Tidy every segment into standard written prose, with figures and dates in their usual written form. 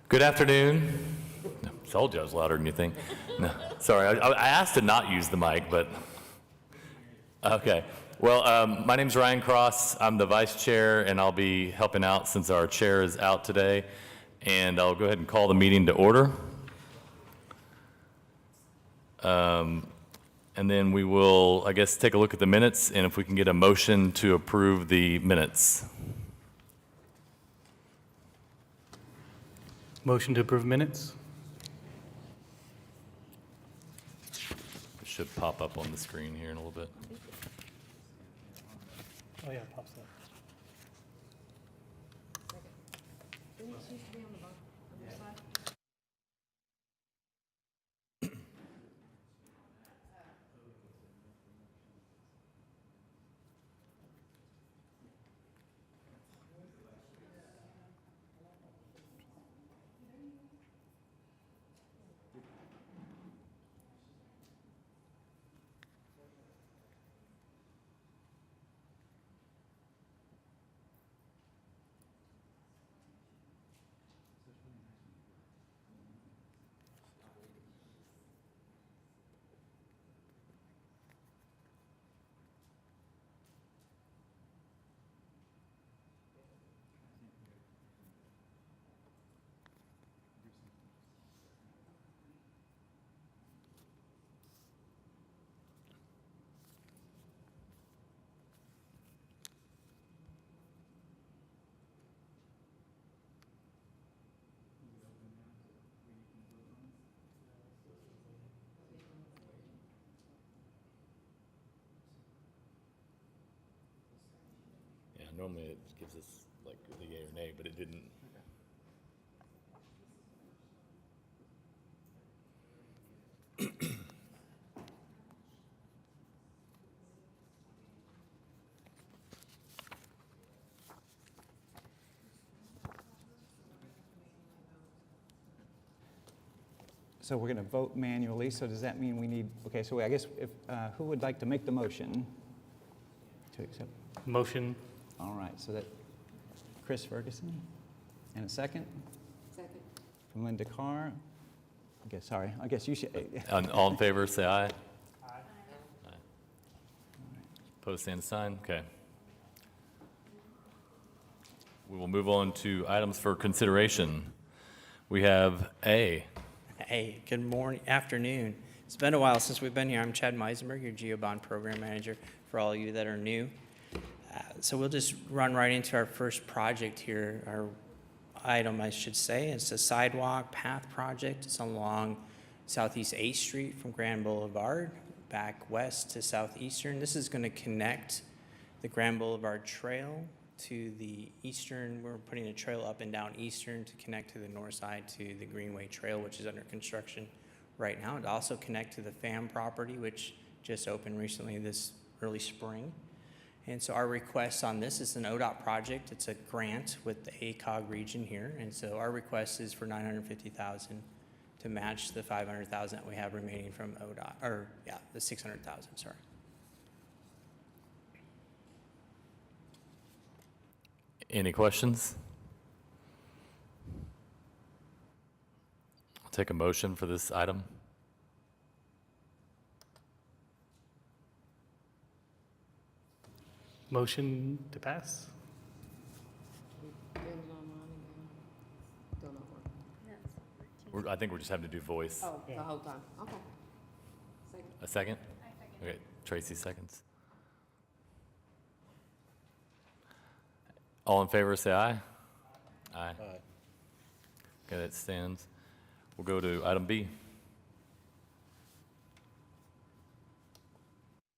Good afternoon. Told you I was louder than you think. No, sorry, I asked to not use the mic, but okay. Well, my name's Ryan Cross. I'm the vice chair, and I'll be helping out since our chair is out today. And I'll go ahead and call the meeting to order. And then we will, I guess, take a look at the minutes, and if we can get a motion to approve the minutes. Motion to approve minutes? It should pop up on the screen here in a little bit. Oh, yeah, it pops up. Yeah, normally it gives us like the yay or nay, but it didn't. So we're going to vote manually, so does that mean we need, okay, so I guess if, who would like to make the motion to accept? Motion. All right, so that, Chris Ferguson, and a second? Second. From Linda Carr. I guess you should. All in favor, say aye. Aye. Opposed, stand sign. Okay. We will move on to items for consideration. We have A. Hey, good morning, afternoon. It's been a while since we've been here. I'm Chad Meisenberg, your GeoBond Program Manager, for all of you that are new. So we'll just run right into our first project here, our item, I should say. It's a sidewalk path project. It's along Southeast 8th Street from Grand Boulevard back west to Southeastern. This is going to connect the Grand Boulevard Trail to the eastern. We're putting a trail up and down Eastern to connect to the north side to the Greenway Trail, which is under construction right now. And also connect to the FAM property, which just opened recently this early spring. And so our request on this is an ODOT project. It's a grant with the ACOG region here. And so our request is for $950,000 to match the $500,000 that we have remaining from ODOT, or yeah, the $600,000, sorry. Any questions? I'll take a motion for this item. Motion to pass? Still not working. I think we're just having to do voice. Oh, the whole time, okay. Second. A second? Okay, Tracy seconds. All in favor, say aye. Aye. Okay, that stands. We'll go to item B.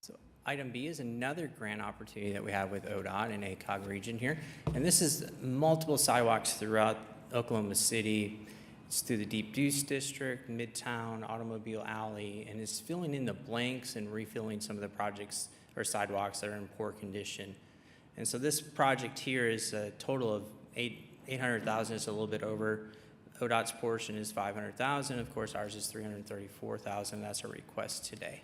So item B is another grant opportunity that we have with ODOT and ACOG region here. And this is multiple sidewalks throughout Oklahoma City. It's through the Deep Deuce District, Midtown, Automobile Alley, and it's filling in the blanks and refilling some of the projects or sidewalks that are in poor condition. And so this project here is a total of $800,000. It's a little bit over. ODOT's portion is $500,000. Of course, ours is $334,000. That's our request today.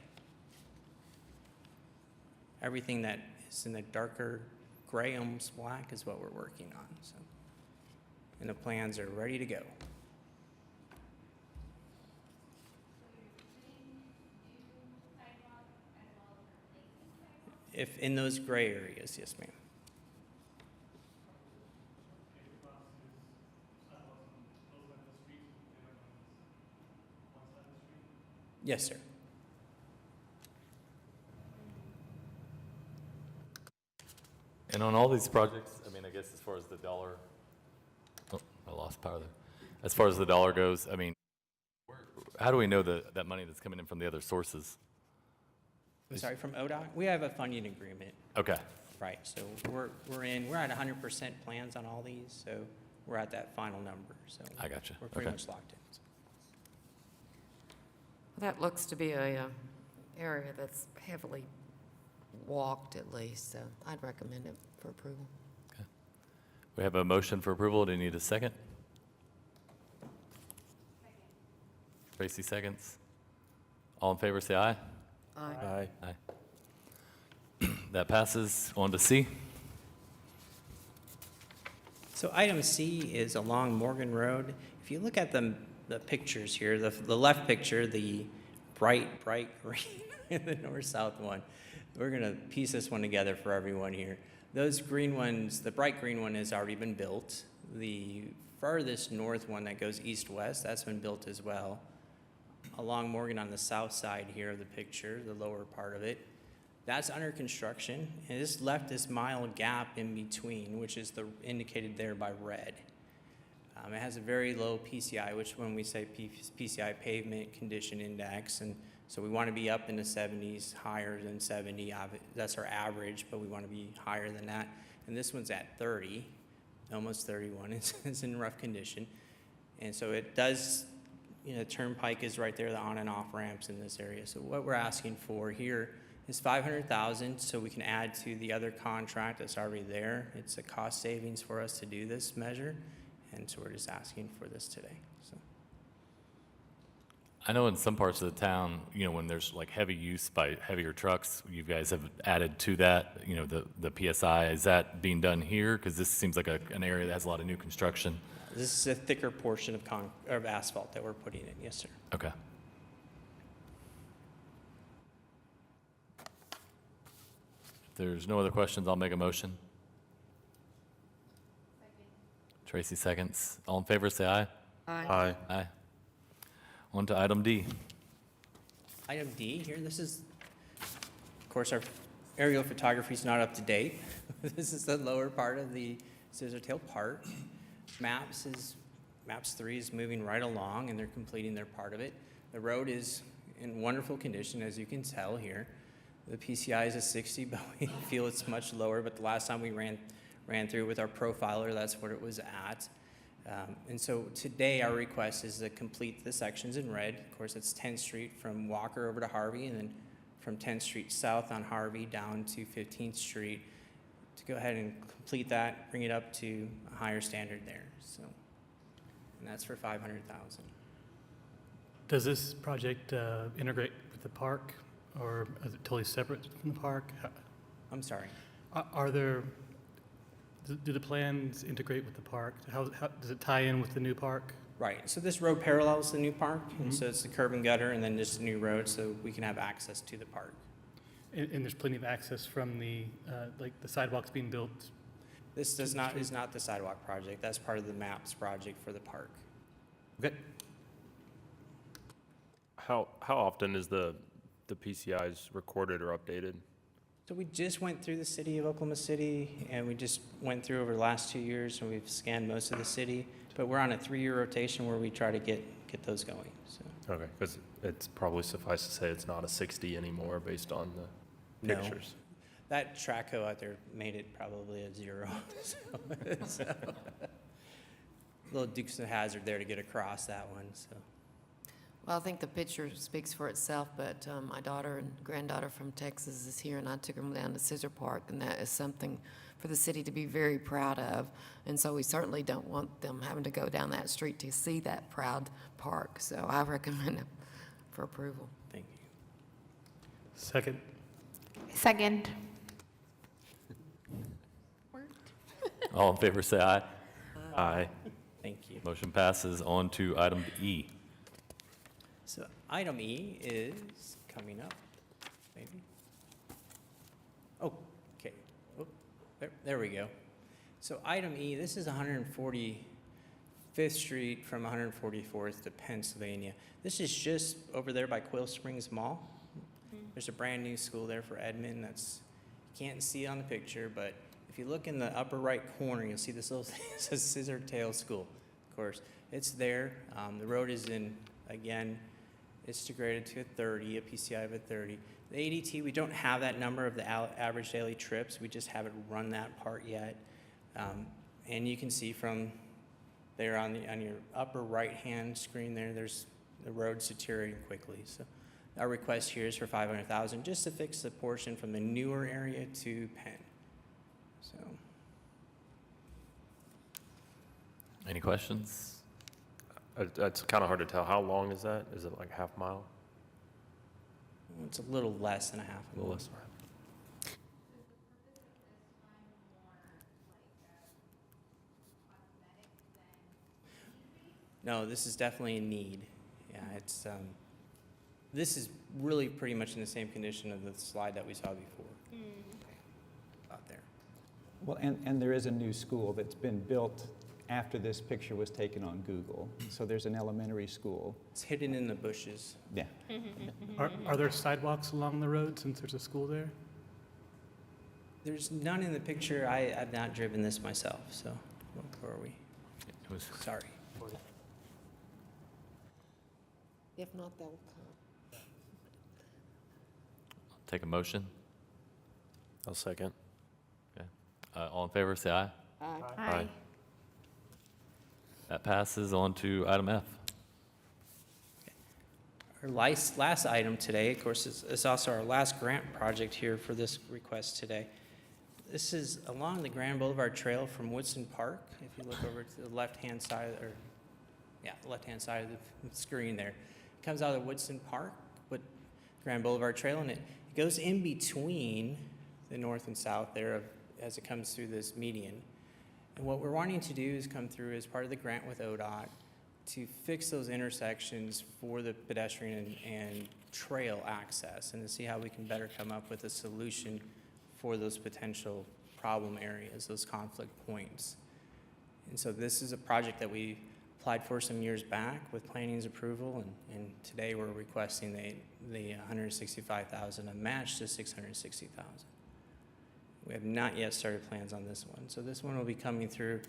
Everything that is in the darker gray, almost black, is what we're working on. So, and the plans are ready to go. if in those gray areas, yes, ma'am. Yes, sir. And on all these projects, I mean, I guess as far as the dollar, oh, I lost power there. As far as the dollar goes, I mean, how do we know that money that's coming in from the other sources? I'm sorry, from ODOT, we have a funding agreement, Okay, right? So we're at 100% plans on all these, so we're at that final number, so. I gotcha. We're pretty Okay. much locked in. That looks to be a area that's heavily walked at least, so I'd recommend it for approval. we have a motion for approval. Do you need a second? Tracy seconds. All in favor, say aye. Aye. Aye. That passes. On to C. So item C is along Morgan Road. If you look at the pictures here, the left picture, the bright green, and the north-south one, we're gonna piece this one together for everyone here. Those green ones, the bright green one has already been built. The farthest north one that goes east-west, that's been built as well. Along Morgan on the south side here of the picture, the lower part of it, that's under construction, and this left this mile gap in between, which is indicated there by red. It has a very low PCI, which when we say PCI pavement condition index, and so we want to be up in the 70s, higher than 70. That's our average, but we want to be higher than that. And this one's at 30, almost 31. It's in rough condition, and so it does. Turnpike is right there, the on and off ramps in this area. So what we're asking for here is $500,000 so we can add to the other contract that's already there. It's a cost savings for us to do this measure, and so we're just asking for this today. So I know in some parts of the town, when there's like heavy use by heavier trucks, you guys have added to that, the PSI. Is that being done here? Because this seems like an area that has a lot of new construction. this is a thicker portion of asphalt that we're putting in. Yes, sir. Okay. If there's no other questions, I'll make a motion. Tracy seconds. All in favor, say aye. Aye. Aye. On to item D. Item D here, this is, of course, our aerial photography is not up to date. This is the lower part of the Scissortail Park. Maps 3 is moving right along, and they're completing their part of it. The road is in wonderful condition, as you can tell here. The PCI is a 60, but we feel it's much lower, but the last time we ran through with our profiler, that's what it was at. And so today our request is to complete the sections in red. Of course, it's 10th Street from Walker over to Harvey, and then from 10th Street south on Harvey down to 15th Street, to go ahead and complete that, bring it up to a higher standard there. So, and that's for $500,000. Does this project integrate with the park, or is it totally separate from the park? I'm sorry. Do the plans integrate with the park? How does it tie in with the new park? Right. So this road parallels the new park, and so it's the curb and gutter, and then just a new road, so we can have access to the park. And there's plenty of access from the sidewalks being built. This is not the sidewalk project. That's part of the MAPS project for the park. Okay. How often is the PCIs recorded or updated? So we just went through the city of Oklahoma City, and we just went through over the last 2 years, and we've scanned most of the city. But we're on a 3-year rotation where we try to get those going. So Okay, because it's probably suffice to say it's not a 60 anymore based on the No. pictures. that Traco out there made it probably a 0. so little Dukes of Hazzard there to get across that one. So. Well, I think the picture speaks for itself, but my daughter and granddaughter from Texas is here, and I took them down to Scissor Park, and that is something for the city to be very proud of. And so we certainly don't want them having to go down that street to see that proud park. So I recommend it for approval. Thank you. Second. Second. All in favor, say aye. Aye. Thank you. Motion passes. On to item E. So item E is coming up, maybe. Okay, oh, there we go. So item E, this is 145th Street from 144th to Pennsylvania. This is just over there by Quill Springs Mall. There's a brand-new school there for Edmond that's, you can't see it on the picture, but if you look in the upper right corner, you'll see this little thing that says Scissor Tail School. Of course, it's there. The road is in, again, it's degraded to a 30, a PCI of a 30. The ADT, we don't have that number of the average daily trips. We just haven't run that part yet. And you can see from there on your upper right-hand screen there, there's the road's deteriorating quickly. So our request here is for $500,000 just to fix the portion from the newer area to Penn. So. Any questions? It's kind of hard to tell. How long is that? Is it like half mile? It's a little less than a half. A little less. No, this is definitely a need. Yeah, it's, this is really pretty much in the same condition of the slide that we saw before. Out there. Well, and there is a new school that's been built after this picture was taken on Google. So there's an elementary school. It's hidden in the bushes. Yeah. Are there sidewalks along the road since there's a school there? There's none in the picture. I've not driven this myself, so where are we? It was Sorry. If not, that will come. take a motion. I'll second. Okay. All in favor, say aye. Aye. That passes. On to item F. Our last item today, of course, is also our last grant project here for this request today. This is along the Grand Boulevard Trail from Woodson Park. If you look over to the left-hand side, left-hand side of the screen there. It comes out of Woodson Park, but Grand Boulevard Trail, and it goes in between the north and south there as it comes through this median. And what we're wanting to do is come through as part of the grant with ODOT to fix those intersections for the pedestrian and trail access, and to see how we can better come up with a solution for those potential problem areas, those conflict points. And so this is a project that we applied for some years back with planning's approval, and today we're requesting the $165,000, a match to $660,000. We have not yet started plans on this one. So this one will be coming through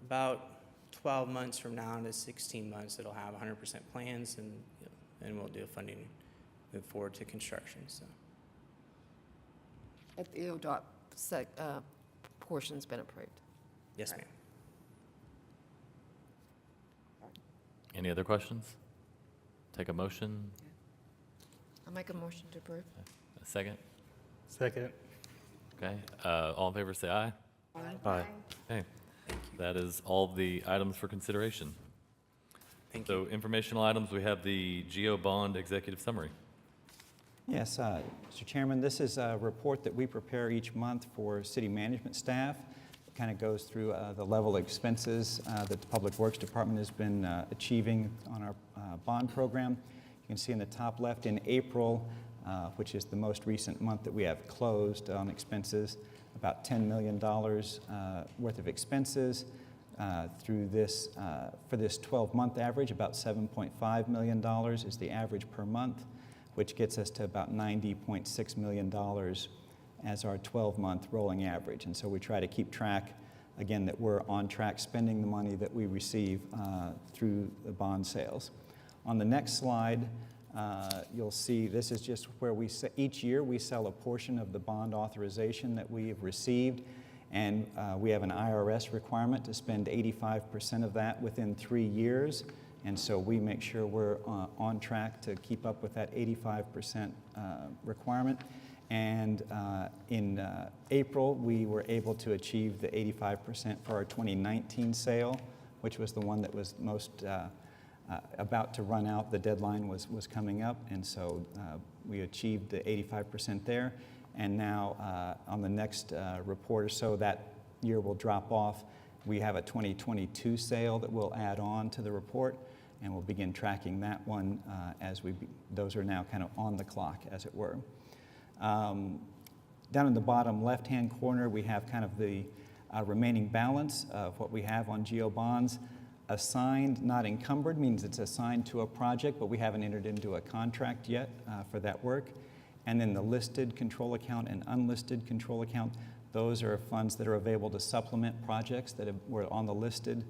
about 12 months from now to 16 months. It'll have 100% plans, and we'll do funding, move forward to construction. So. At the ODOT portion's been approved. Yes, ma'am. Any other questions? Take a motion. I'll make a motion to approve. A second. Second. Okay. All in favor, say aye. Aye. Okay. That is all the items for consideration. Thank you. So informational items, we have the GEO bond executive summary. Yes, Mr. Chairman, this is a report that we prepare each month for city management staff. It kind of goes through the level of expenses that the Public Works Department has been achieving on our bond program. You can see in the top left in April, which is the most recent month that we have closed on expenses, about $10 million worth of expenses. Through this, for this 12-month average, about $7.5 million is the average per month, which gets us to about $90.6 million as our 12-month rolling average. And so we try to keep track, again, that we're on track spending the money that we receive through the bond sales. On the next slide, you'll see this is just where each year we sell a portion of the bond authorization that we have received, and we have an IRS requirement to spend 85% of that within 3 years. And so we make sure we're on track to keep up with that 85% requirement. And in April, we were able to achieve the 85% for our 2019 sale, which was the one that was most about to run out. The deadline was coming up, and so we achieved the 85% there. And now on the next report or so, that year will drop off. We have a 2022 sale that we'll add on to the report, and we'll begin tracking that one those are now kind of on the clock, as it were. Down in the bottom left-hand corner, we have kind of the remaining balance of what we have on GO bonds. Assigned, not encumbered, means it's assigned to a project, but we haven't entered into a contract yet for that work. And then the listed control account and unlisted control account, those are funds that are available to supplement projects that were on the listed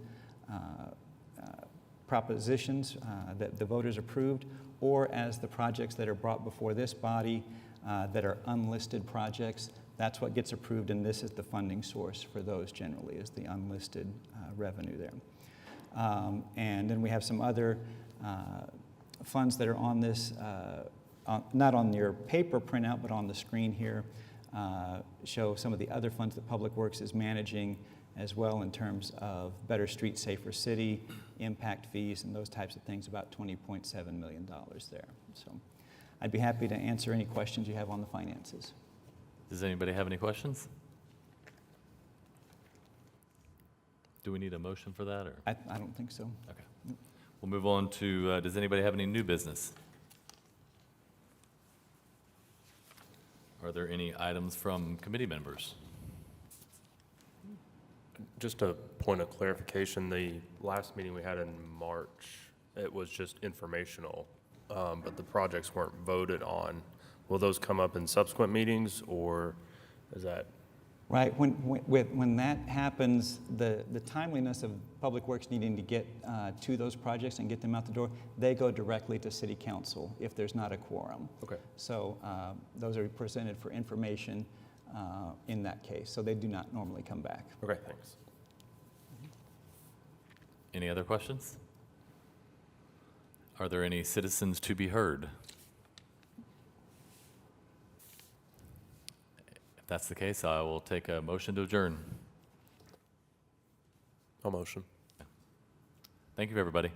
propositions that the voters approved, or as the projects that are brought before this body that are unlisted projects. That's what gets approved, and this is the funding source for those generally, is the unlisted revenue there. And then we have some other funds that are on this, not on your paper printout, but on the screen here, show some of the other funds that Public Works is managing as well in terms of Better Street, Safer City, impact fees, and those types of things, about $20.7 million there. So I'd be happy to answer any questions you have on the finances. Does anybody have any questions? Do we need a motion for that, or? I don't think so. Okay. We'll move on to, does anybody have any new business? Are there any items from committee members? Just a point of clarification, the last meeting we had in March, it was just informational, but the projects weren't voted on. Will those come up in subsequent meetings, or is that? Right, when that happens, the timeliness of Public Works needing to get to those projects and get them out the door, they go directly to City Council if there's not a quorum. Okay. So those are presented for information in that case, so they do not normally come back. Okay, thanks. Any other questions? Are there any citizens to be heard? If that's the case, I will take a motion to adjourn. I'll motion. Thank you, everybody.